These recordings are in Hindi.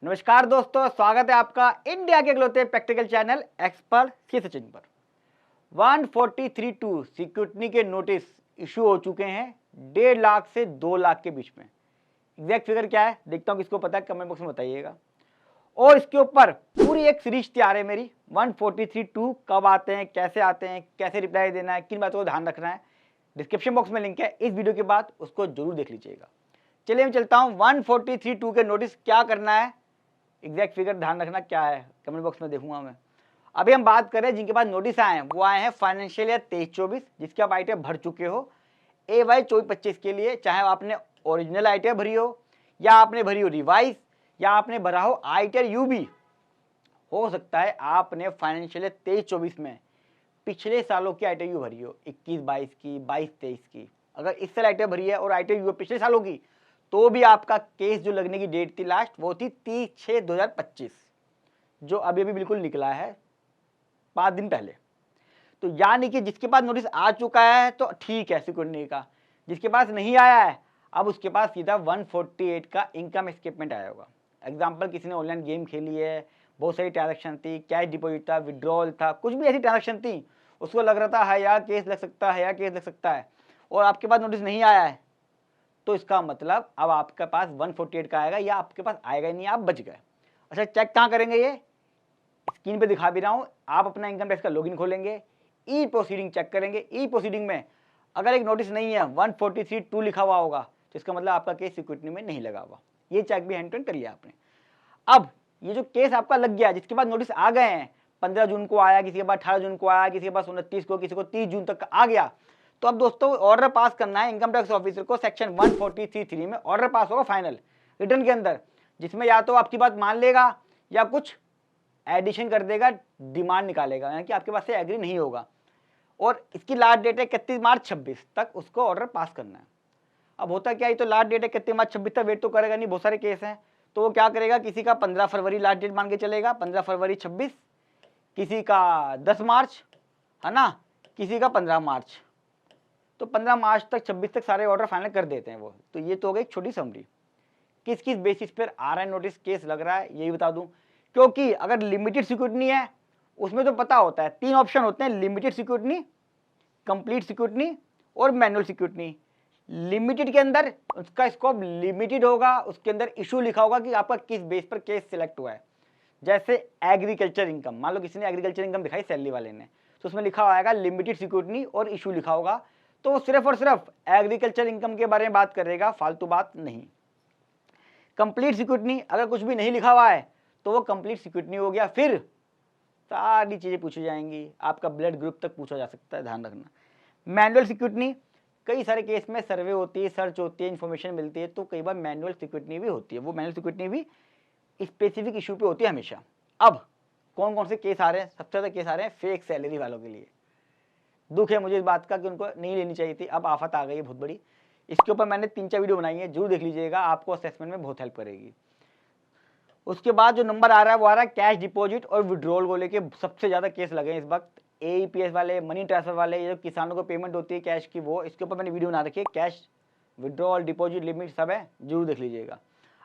नमस्कार दोस्तों, स्वागत है आपका इंडिया के इकलौते प्रैक्टिकल चैनल एक्सपर्ट सी सचिन पर। 143(2) सिक्योरिटी के नोटिस इशू हो चुके हैं 1.5 लाख से 2 लाख के बीच में। एग्जैक्ट फिगर क्या है देखता हूं, किसको पता है कमेंट बॉक्स में बताइएगा। और इसके ऊपर पूरी एक सीरीज तैयार है मेरी। 143(2) कब आते हैं, कैसे रिप्लाई देना है, किन बातों को ध्यान रखना है, डिस्क्रिप्शन बॉक्स में लिंक है। इस वीडियो के बाद उसको जरूर देख लीजिएगा। चलिए मैं चलता हूं 143(2) के नोटिस क्या करना है, एग्जैक्ट फिगर ध्यान रखना क्या है, कमेंट बॉक्स में देखूंगा मैं। अभी हम बात करें जिनके पास नोटिस आए हैं, वो आए हैं फाइनेंशियल ईयर 23-24 जिसके आप आईटीआर भर चुके हो। AY 24-25 के लिए चाहे आपने ओरिजिनल आईटीआर भरी हो या आपने भरी हो रिवाइज या आपने भरा हो आईटीआर यूबी, हो सकता है आपने फाइनेंशियल ईयर 23-24 में पिछले सालों की आईटीआर यू भरी हो, 21-22 की, 22-23 की। अगर इस साल आईटीआर भरी है और आईटीआर यू पिछले सालों की, तो भी आपका केस जो लगने की डेट थी लास्ट, वो थी 30/6/2025, जो अभी अभी बिल्कुल निकला है 5 दिन पहले। तो यानी कि जिसके पास नोटिस आ चुका है तो ठीक है सिक्योरिटी का, जिसके पास नहीं आया है अब उसके पास सीधा 148 का इनकम स्टेटमेंट आया होगा। एग्जाम्पल, किसी ने ऑनलाइन गेम खेली है, बहुत सारी ट्रांजेक्शन थी, कैश डिपॉजिट था, विड्रॉल था, कुछ भी ऐसी ट्रांजेक्शन थी, उसको लग रहा था है यार केस लग सकता है, या केस लग सकता है, और आपके पास नोटिस नहीं आया है, तो इसका मतलब अब आपके पास 148 का आएगा, या आपके पास आएगा ही नहीं, आप बच गए। अच्छा, चेक कहाँ करेंगे, ये स्क्रीन पे दिखा भी रहा हूँ। आप अपना इनकम टैक्स का लॉगिन खोलेंगे, ई प्रोसीडिंग चेक करेंगे। ई प्रोसीडिंग में अगर एक नोटिस नहीं है, 143(2) लिखा हुआ होगा, तो इसका मतलब आपका केस सिक्योरिटी में नहीं लगा हुआ। ये चेक भी हैंड टू हैंड कर लिया आपने। अब ये जो केस आपका लग गया, जिसके बाद नोटिस आ गए हैं, 15 जून को आया, किसी के बाद 18 जून को आया, किसी के पास 29 को, किसी को 30 जून तक आ गया, तो अब दोस्तों ऑर्डर पास करना है इनकम टैक्स ऑफिसर को। सेक्शन 143(3) में ऑर्डर पास होगा फाइनल रिटर्न के अंदर, जिसमें या तो आपकी बात मान लेगा या कुछ एडिशन कर देगा, डिमांड निकालेगा, यानी कि आपके पास से एग्री नहीं होगा। और इसकी लास्ट डेट है 31 मार्च 26 तक उसको ऑर्डर पास करना है। अब होता क्या है, तो लास्ट डेट है 31 मार्च 26 तक, वेट तो करेगा नहीं, बहुत सारे केस हैं, तो वो क्या करेगा, किसी का 15 फरवरी लास्ट डेट मान के चलेगा, 15 फरवरी 26, किसी का 10 मार्च, है ना, किसी का 15 मार्च, तो 15 मार्च तक 26 तक सारे ऑर्डर फाइनल कर देते हैं वो। तो ये तो हो गई छोटी समरी। किस किस बेसिस पर आ रहा है नोटिस, केस लग रहा है, यही बता दूं। क्योंकि अगर लिमिटेड सिक्योरिटी है, उसमें तो पता होता है 3 ऑप्शन होते हैं, लिमिटेड सिक्योरिटी, कंप्लीट सिक्योरिटी और मैनुअल सिक्योरिटी। लिमिटेड के अंदर उसका स्कोप लिमिटेड होगा, उसके अंदर इशू लिखा होगा कि आपका किस बेस पर केस सिलेक्ट हुआ है। जैसे एग्रीकल्चर इनकम, मान लो किसी ने एग्रीकल्चर इनकम दिखाई सैलरी वाले ने, तो उसमें लिखा होगा लिमिटेड सिक्योरिटी और इशू लिखा होगा, तो वो सिर्फ और सिर्फ एग्रीकल्चर इनकम के बारे में बात करेगा, फालतू बात नहीं। कंप्लीट सिक्योरिटी अगर कुछ भी नहीं लिखा हुआ है तो वो कंप्लीट सिक्योरिटी हो गया, फिर सारी चीज़ें पूछी जाएंगी, आपका ब्लड ग्रुप तक पूछा जा सकता है, ध्यान रखना। मैनुअल सिक्योरिटी, कई सारे केस में सर्वे होती है, सर्च होती है, इन्फॉर्मेशन मिलती है, तो कई बार मैनुअल सिक्योरिटी भी होती है। वो मैनुअल सिक्योरिटी भी स्पेसिफिक इशू पे होती है हमेशा। अब कौन कौन से केस आ रहे हैं, सबसे ज़्यादा केस आ रहे हैं फेक सैलरी वालों के लिए। दुख है मुझे इस बात का कि उनको नहीं लेनी चाहिए थी, अब आफत आ गई है बहुत बड़ी। इसके ऊपर मैंने 3-4 वीडियो बनाई है, जरूर देख लीजिएगा, आपको असेसमेंट में बहुत हेल्प करेगी। उसके बाद जो नंबर आ रहा है वो आ रहा है कैश डिपॉजिट और विड्रॉल को लेके सबसे ज़्यादा केस लगे हैं इस वक्त। AEPS वाले, मनी ट्रांसफर वाले, ये जो किसानों को पेमेंट होती है कैश की, वो इसके ऊपर मैंने वीडियो बना रखी है। कैश विड्रॉल, डिपॉजिट, लिमिट सब है, जरूर देख लीजिएगा।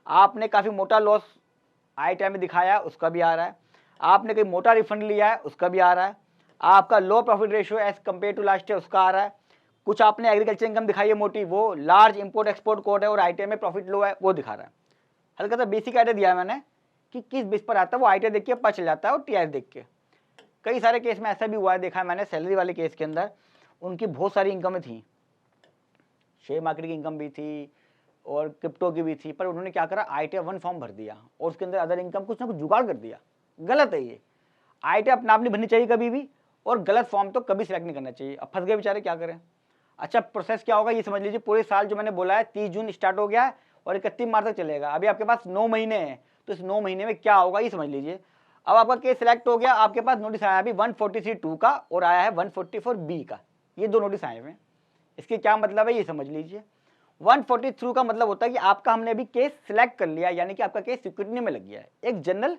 आपने काफ़ी मोटा लॉस आईटीआर में दिखाया, उसका भी आ रहा है। आपने कोई मोटा रिफंड लिया है, उसका भी आ रहा है। आपका low profit ratio as compared to last year, उसका आ रहा है। कुछ आपने एग्रीकल्चर इनकम दिखाई है मोटी, वो लार्ज इंपोर्ट एक्सपोर्ट कोड है और आईटीआर में प्रॉफिट लो है, वो दिखा रहा है। हल्का सा बेसिक आइडिया दिया है मैंने कि किस बेस पर आता है, वो आईटीआर देख के पता चल जाता है, और टीआर देख के। कई सारे केस में ऐसा भी हुआ है, देखा है मैंने, सैलरी वाले केस के अंदर उनकी बहुत सारी इनकम थी, शेयर मार्केट की इनकम भी थी और क्रिप्टो की भी थी, पर उन्होंने क्या करा, आईटीआर 1 फॉर्म भर दिया और उसके अंदर अदर इनकम कुछ ना कुछ जुगाड़ कर दिया। गलत है ये, आईटीआर अपने आप नहीं भरनी चाहिए कभी भी, और गलत फॉर्म तो कभी सिलेक्ट नहीं करना चाहिए। अब फंस गए बेचारे, क्या करें। अच्छा, प्रोसेस क्या होगा ये समझ लीजिए। पूरे साल जो मैंने बोला है 30 जून स्टार्ट हो गया है और 31 मार्च तक चलेगा। अभी आपके पास 9 महीने हैं, तो इस 9 महीने में क्या होगा ये समझ लीजिए। अब आपका केस सिलेक्ट हो गया, आपके पास नोटिस आया अभी 143(2) का और आया है 144(b) का, ये 2 नोटिस आए हुए हैं। इसके क्या मतलब है ये समझ लीजिए। 143 का मतलब होता है कि आपका हमने अभी केस सिलेक्ट कर लिया, यानी कि आपका केस सिक्योरिटी में लग गया है, एक जनरल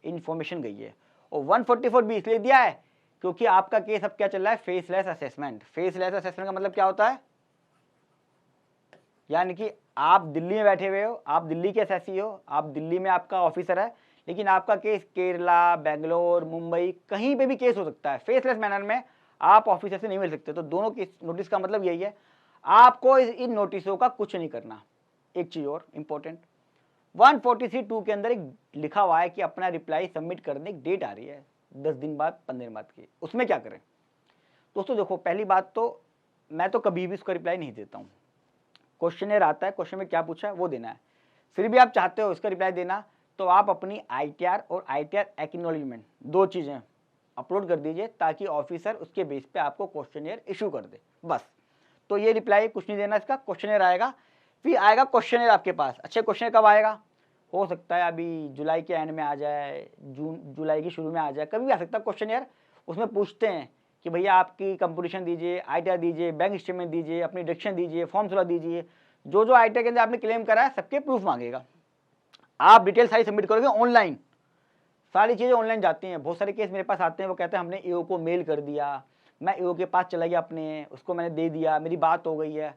इंफॉर्मेशन गई है। और 144(b) इसलिए दिया है क्योंकि आपका केस अब क्या चल रहा है, फेसलेस असेसमेंट। फेसलेस असेसमेंट का मतलब क्या होता है, यानी कि आप दिल्ली में बैठे हुए हो, आप दिल्ली के एसएससी हो, आप दिल्ली में आपका ऑफिसर है, लेकिन आपका केस केरला, बेंगलोर, मुंबई कहीं पे भी केस हो सकता है। फेसलेस मैनर में आप ऑफिसर से नहीं मिल सकते। तो दोनों केस नोटिस का मतलब यही है, आपको इन नोटिसों का कुछ नहीं करना। एक चीज और इंपॉर्टेंट, 143(2) के अंदर एक लिखा हुआ है कि अपना रिप्लाई सबमिट करने की डेट आ रही है 10 दिन बाद, 15 दिन बाद की। उसमें क्या करें दोस्तों? देखो, पहली बात तो मैं तो कभी भी उसका रिप्लाई नहीं देता हूँ। क्वेश्चनर आता है, क्वेश्चन में क्या पूछा है वो देना है। फिर भी आप चाहते हो इसका रिप्लाई देना, तो आप अपनी ITR और ITR एक्नॉलेजमेंट 2 चीज़ें अपलोड कर दीजिए, ताकि ऑफिसर उसके बेस पे आपको क्वेश्चनर इशू कर दे, बस। तो ये रिप्लाई कुछ नहीं देना, इसका क्वेश्चनर आएगा, फिर आएगा क्वेश्चनर आपके पास। अच्छा, क्वेश्चनर कब आएगा? हो सकता है अभी जुलाई के एंड में आ जाए, जुलाई के शुरू में आ जाए, कभी भी आ सकता है क्वेश्चनर। उसमें पूछते हैं कि भैया आपकी कंपोजिशन दीजिए, ITR दीजिए, बैंक स्टेटमेंट दीजिए, अपनी डिडक्शन दीजिए, फॉर्म 16 दीजिए, जो जो ITR के अंदर आपने क्लेम करा है सबके प्रूफ मांगेगा। आप डिटेल सारी सबमिट करोगे ऑनलाइन, सारी चीज़ें ऑनलाइन जाती हैं। बहुत सारे केस मेरे पास आते हैं, वो कहते हैं हमने AO को मेल कर दिया, मैं AO के पास चला गया अपने, उसको मैंने दे दिया, मेरी बात हो गई है।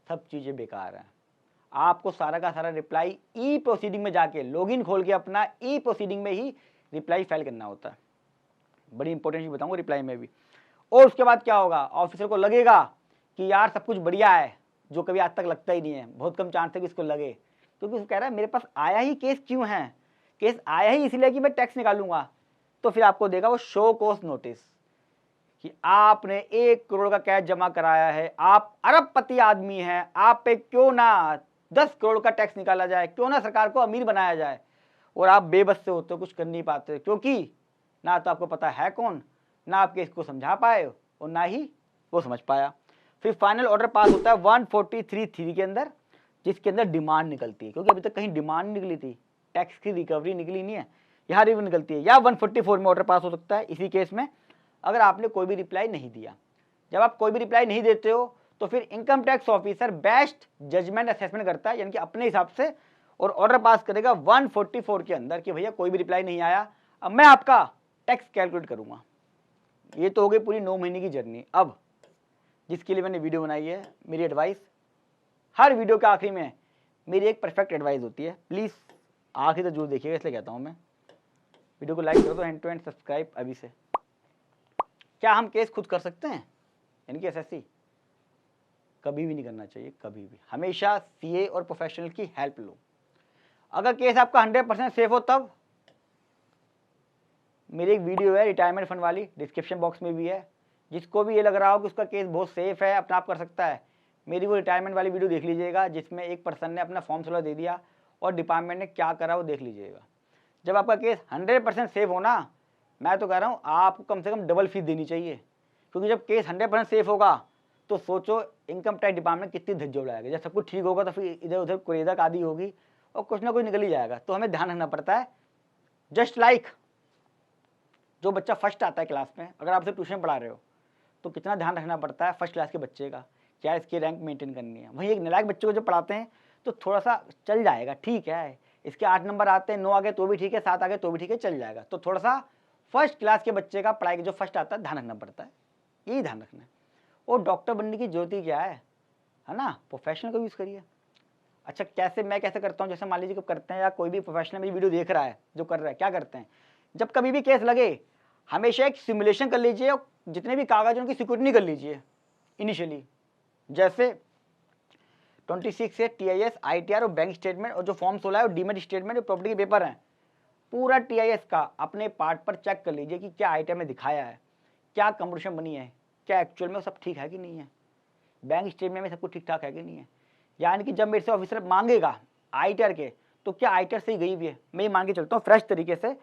सब चीज़ें बेकार हैं। आपको सारा का सारा रिप्लाई ई प्रोसीडिंग में जाके लॉगिन खोल के अपना ई प्रोसीडिंग में ही रिप्लाई फाइल करना होता है। बड़ी इंपॉर्टेंट चीज़ बताऊंगा रिप्लाई में भी। और उसके बाद क्या होगा, ऑफिसर को लगेगा कि यार सब कुछ बढ़िया है, जो कभी आज तक लगता ही नहीं है, बहुत कम चांस है कि इसको लगे, क्योंकि वो कह रहा है मेरे पास आया ही केस क्यों है, केस आया ही इसलिए कि मैं टैक्स निकालूंगा। तो फिर आपको देगा वो शो कॉज नोटिस कि आपने 1 करोड़ का कैश जमा कराया है, आप अरबपति आदमी हैं, आप पे क्यों ना 10 करोड़ का टैक्स निकाला जाए, क्यों ना सरकार को अमीर बनाया जाए, और आप बेबस से होते हो, कुछ कर नहीं पाते, क्योंकि ना तो आपको पता है कौन, ना आप केस को समझा पाए और ना ही वो समझ पाया। फिर फाइनल ऑर्डर पास होता है 143(3) के अंदर, जिसके अंदर डिमांड निकलती है, क्योंकि अभी तक कहीं डिमांड निकली थी, टैक्स की रिकवरी निकली नहीं है, यहाँ रिव्यू निकलती है। या 144 में ऑर्डर पास हो सकता है इसी केस में, अगर आपने कोई भी रिप्लाई नहीं दिया। जब आप कोई भी रिप्लाई नहीं देते हो तो फिर income tax officer best judgment assessment करता है, यानी कि अपने हिसाब से, और ऑर्डर पास करेगा 144 के अंदर कि भैया कोई भी रिप्लाई नहीं आया, अब मैं आपका टैक्स कैलकुलेट करूंगा। ये तो हो गई पूरी 9 महीने की जर्नी। अब जिसके लिए मैंने वीडियो बनाई है, मेरी एडवाइस, हर वीडियो के आखिरी में मेरी एक परफेक्ट एडवाइस होती है, प्लीज़ आखिर तक जरूर देखिएगा, इसलिए कहता हूँ मैं। वीडियो को लाइक कर दो, एंड टू एंड सब्सक्राइब अभी से। क्या हम केस खुद कर सकते हैं? यानी कि एसएससी कभी भी नहीं करना चाहिए, कभी भी। हमेशा CA और प्रोफेशनल की हेल्प लो। अगर केस आपका 100% सेफ हो तब। मेरी एक वीडियो है रिटायरमेंट फंड वाली, डिस्क्रिप्शन बॉक्स में भी है, जिसको भी ये लग रहा हो कि उसका केस बहुत सेफ है, अपना आप कर सकता है, मेरी वो रिटायरमेंट वाली वीडियो देख लीजिएगा, जिसमें एक पर्सन ने अपना फॉर्म 16 दे दिया और डिपार्टमेंट ने क्या करा वो देख लीजिएगा। जब आपका केस 100% सेफ हो ना, मैं तो कह रहा हूँ आपको कम से कम डबल फीस देनी चाहिए, क्योंकि जब केस 100% सेफ होगा तो सोचो इनकम टैक्स डिपार्टमेंट कितनी धज्जो उड़ाएगा। जब सब कुछ ठीक होगा तो फिर इधर उधर कुरेदक आदि होगी और कुछ ना कुछ निकल ही जाएगा। तो हमें ध्यान रखना पड़ता है। जस्ट लाइक जो बच्चा फर्स्ट आता है क्लास में, अगर आप उसे ट्यूशन पढ़ा रहे हो तो कितना ध्यान रखना पड़ता है फर्स्ट क्लास के बच्चे का, क्या इसकी रैंक मेंटेन करनी है। वहीं एक नालायक बच्चे को जब पढ़ाते हैं तो थोड़ा सा चल जाएगा, ठीक है, इसके 8 नंबर आते हैं, 9 आ गए तो भी ठीक है, 7 आ गए तो भी ठीक है, चल जाएगा। तो थोड़ा सा फर्स्ट क्लास के बच्चे का पढ़ाई जो फर्स्ट आता है ध्यान रखना पड़ता है, यही ध्यान रखना है। और डॉक्टर बनने की जरूरत ही क्या है ना, प्रोफेशनल का यूज़ करिए। अच्छा, कैसे मैं कैसे करता हूँ, जैसे मान लीजिए करते हैं, या कोई भी प्रोफेशनल मेरी वीडियो देख रहा है जो कर रहा है, क्या करते हैं, जब कभी भी केस लगे हमेशा एक सिमुलेशन कर लीजिए और जितने भी कागज उनकी सिक्योरिटी कर लीजिए इनिशियली। जैसे 26 से TIS, ITR और बैंक स्टेटमेंट, और जो फॉर्म 16 है और डीमेट स्टेटमेंट, जो प्रॉपर्टी के पेपर हैं, पूरा TIS का अपने पार्ट पर चेक कर लीजिए कि क्या आइटम में दिखाया है, क्या कंपोजिशन बनी है, क्या एक्चुअल में सब ठीक है कि नहीं है, बैंक स्टेटमेंट में सब कुछ ठीक ठाक है कि नहीं है। यानी कि जब मेरे से ऑफिसर मांगेगा ITR के, तो क्या ITR से ही गई हुई है, मैं ये मान के चलता हूँ फ्रेश तरीके से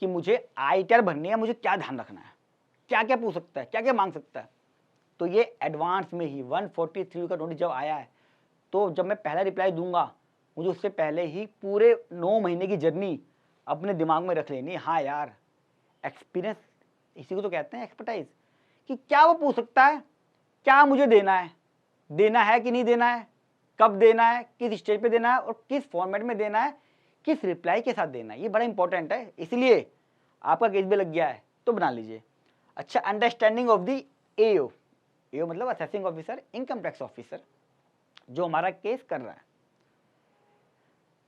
कि मुझे ITR भरनी है, मुझे क्या ध्यान रखना है, क्या क्या पूछ सकता है, क्या क्या मांग सकता है। तो ये एडवांस में ही 143 का नोटिस जब आया है, तो जब मैं पहला रिप्लाई दूंगा, मुझे उससे पहले ही पूरे 9 महीने की जर्नी अपने दिमाग में रख लेनी। हाँ यार, एक्सपीरियंस इसी को तो कहते हैं, एक्सपर्टाइज, कि क्या वो पूछ सकता है, क्या मुझे देना है कि नहीं देना है, कब देना है, किस स्टेज पे देना है, और किस फॉर्मेट में देना है, किस रिप्लाई के साथ देना है। ये बड़ा इंपॉर्टेंट है, इसलिए आपका केस भी लग गया है तो बना लीजिए। अच्छा, understanding of the AO, AO मतलब assessing officer, income tax officer, जो हमारा केस कर रहा है।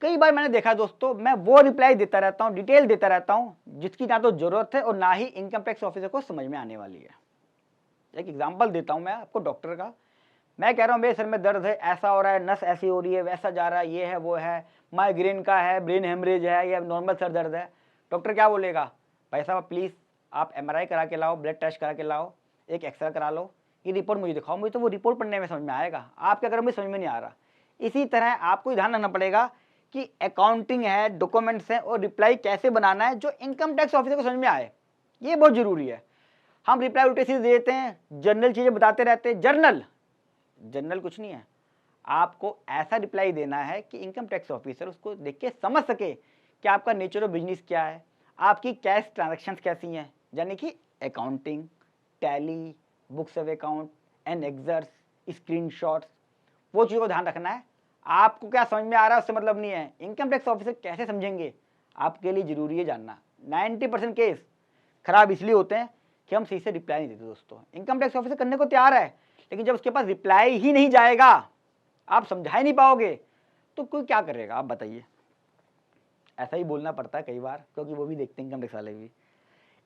कई बार मैंने देखा दोस्तों, मैं वो रिप्लाई देता रहता हूँ, डिटेल देता रहता हूँ जिसकी ना तो जरूरत है और ना ही इनकम टैक्स ऑफिसर को समझ में आने वाली है। एक एग्जांपल देता हूँ मैं आपको डॉक्टर का। मैं कह रहा हूँ मेरे सर में दर्द है, ऐसा हो रहा है, नस ऐसी हो रही है, वैसा जा रहा है, ये है वो है, माइग्रेन का है, ब्रेन हेमरेज है, या नॉर्मल सर दर्द है। डॉक्टर क्या बोलेगा, भाई साहब प्लीज़ आप एमआरआई करा के लाओ, ब्लड टेस्ट करा के लाओ, एक एक्सरे करा लो, ये रिपोर्ट मुझे दिखाओ, मुझे तो वो रिपोर्ट पढ़ने में समझ में आएगा, आप क्या करो मुझे समझ में नहीं आ रहा। इसी तरह आपको ध्यान रखना पड़ेगा कि अकाउंटिंग है, डॉक्यूमेंट्स हैं और रिप्लाई कैसे बनाना है जो इनकम टैक्स ऑफिसर को समझ में आए, ये बहुत जरूरी है। हम रिप्लाई उल्टे सीधे देते हैं, जनरल चीजें बताते रहते हैं। जनरल कुछ नहीं है, आपको ऐसा रिप्लाई देना है कि इनकम टैक्स ऑफिसर उसको देख के समझ सके कि आपका नेचर ऑफ बिजनेस क्या है, आपकी कैश ट्रांजैक्शंस कैसी हैं, यानी कि accounting, Tally, books of account, and एक्सर्स, स्क्रीनशॉट्स, वो चीज़ को ध्यान रखना है। आपको क्या समझ में आ रहा है उससे मतलब नहीं है, इनकम टैक्स ऑफिसर कैसे समझेंगे आपके लिए जरूरी है जानना। 90% केस खराब इसलिए होते हैं कि हम सही से रिप्लाई नहीं देते दोस्तों। इनकम टैक्स ऑफिसर करने को तैयार है, लेकिन जब उसके पास रिप्लाई ही नहीं जाएगा, आप समझा ही नहीं पाओगे, तो कोई क्या करेगा आप बताइए। ऐसा ही बोलना पड़ता है कई बार, क्योंकि वो भी देखते हैं इनकम टैक्स वाले भी।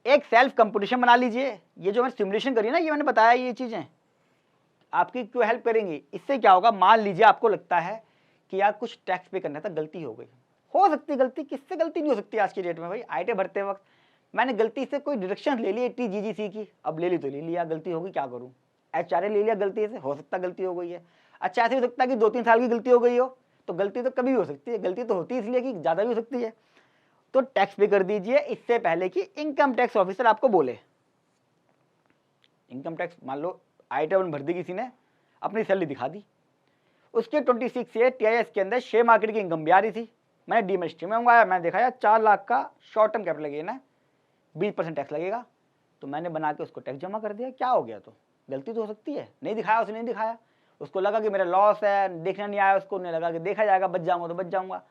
एक सेल्फ कंपटीशन बना लीजिए। ये जो मैंने सिमुलेशन करी ना, ये मैंने बताया, ये चीजें आपकी क्यों हेल्प करेंगी। इससे क्या होगा, मान लीजिए आपको लगता है कि यार कुछ टैक्स पे करना था, गलती हो गई। हो सकती गलती, किससे गलती नहीं हो सकती आज की डेट में भाई। आईटी भरते वक्त मैंने गलती से कोई डिडक्शन ले ली टीजीजीसी की, अब ले ली तो ले लिया, गलती होगी क्या करूँ। एचआरए ले लिया गलती से, हो सकता गलती हो गई है। अच्छा ऐसे हो सकता है कि 2-3 साल की गलती हो गई हो, तो गलती तो कभी भी हो सकती है, गलती तो होती है इसलिए कि ज़्यादा भी हो सकती है। तो टैक्स पे कर दीजिए इससे पहले कि इनकम टैक्स ऑफिसर आपको बोले। इनकम टैक्स मान लो आई-1 भर दी किसी ने, अपनी सैलरी दिखा दी, उसके 26 से टीआईएस के अंदर शेयर मार्केट की इनकम भी आ रही थी। मैंने डीमेट स्ट्रीम में मंगवाया, मैंने देखा यार 4 लाख का शॉर्ट टर्म कैपिटल गेन है, 20% टैक्स लगेगा, तो मैंने बना के उसको टैक्स जमा कर दिया। क्या हो गया, तो गलती तो हो सकती है। नहीं दिखाया, उसने नहीं दिखाया, उसको लगा कि मेरा लॉस है, देखना नहीं आया उसको, नहीं लगा कि देखा जाएगा, बच जाऊंगा तो बच जाऊंगा,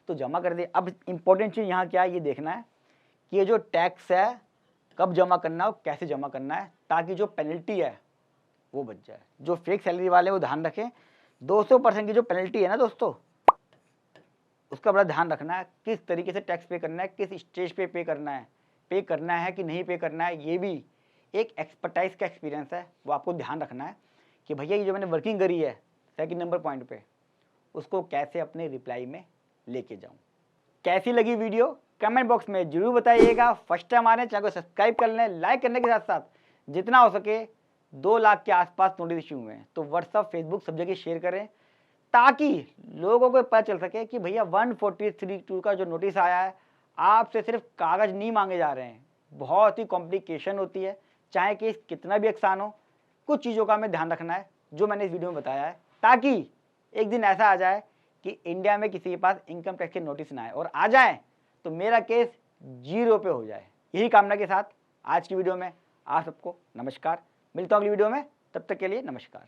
तो जमा कर दिया। अब इंपॉर्टेंट चीज़ यहाँ क्या है, ये देखना है कि ये जो टैक्स है कब जमा करना है और कैसे जमा करना है, ताकि जो पेनल्टी है वो बच जाए। जो फेक सैलरी वाले वो ध्यान रखें, 200% की जो पेनल्टी है ना दोस्तों, उसका बड़ा ध्यान रखना है। किस तरीके से टैक्स पे करना है, किस स्टेज पे करना है कि नहीं पे करना है, ये भी एक एक्सपर्टाइज का एक्सपीरियंस है, वो आपको ध्यान रखना है कि भैया ये जो मैंने वर्किंग करी है सेकंड नंबर पॉइंट पे, उसको कैसे अपने रिप्लाई में लेके जाऊं। कैसी लगी वीडियो कमेंट बॉक्स में जरूर बताइएगा। फर्स्ट टाइम आ रहे हैं चैनल को सब्सक्राइब कर लें, लाइक करने के साथ साथ जितना हो सके 2 लाख के आसपास नोटिफिकेशन हुए हैं तो व्हाट्सअप, फेसबुक सब जगह शेयर करें, ताकि लोगों को पता चल सके कि भैया 143(2) का जो नोटिस आया है, आपसे सिर्फ कागज नहीं मांगे जा रहे हैं, बहुत ही कॉम्प्लिकेशन होती है, चाहे केस कितना भी आसान हो। कुछ चीज़ों का हमें ध्यान रखना है जो मैंने इस वीडियो में बताया है, ताकि एक दिन ऐसा आ जाए कि इंडिया में किसी के पास इनकम टैक्स के नोटिस ना आए, और आ जाए तो मेरा केस 0 पे हो जाए। यही कामना के साथ आज की वीडियो में आप सबको नमस्कार। मिलता हूँ अगली वीडियो में, तब तक के लिए नमस्कार।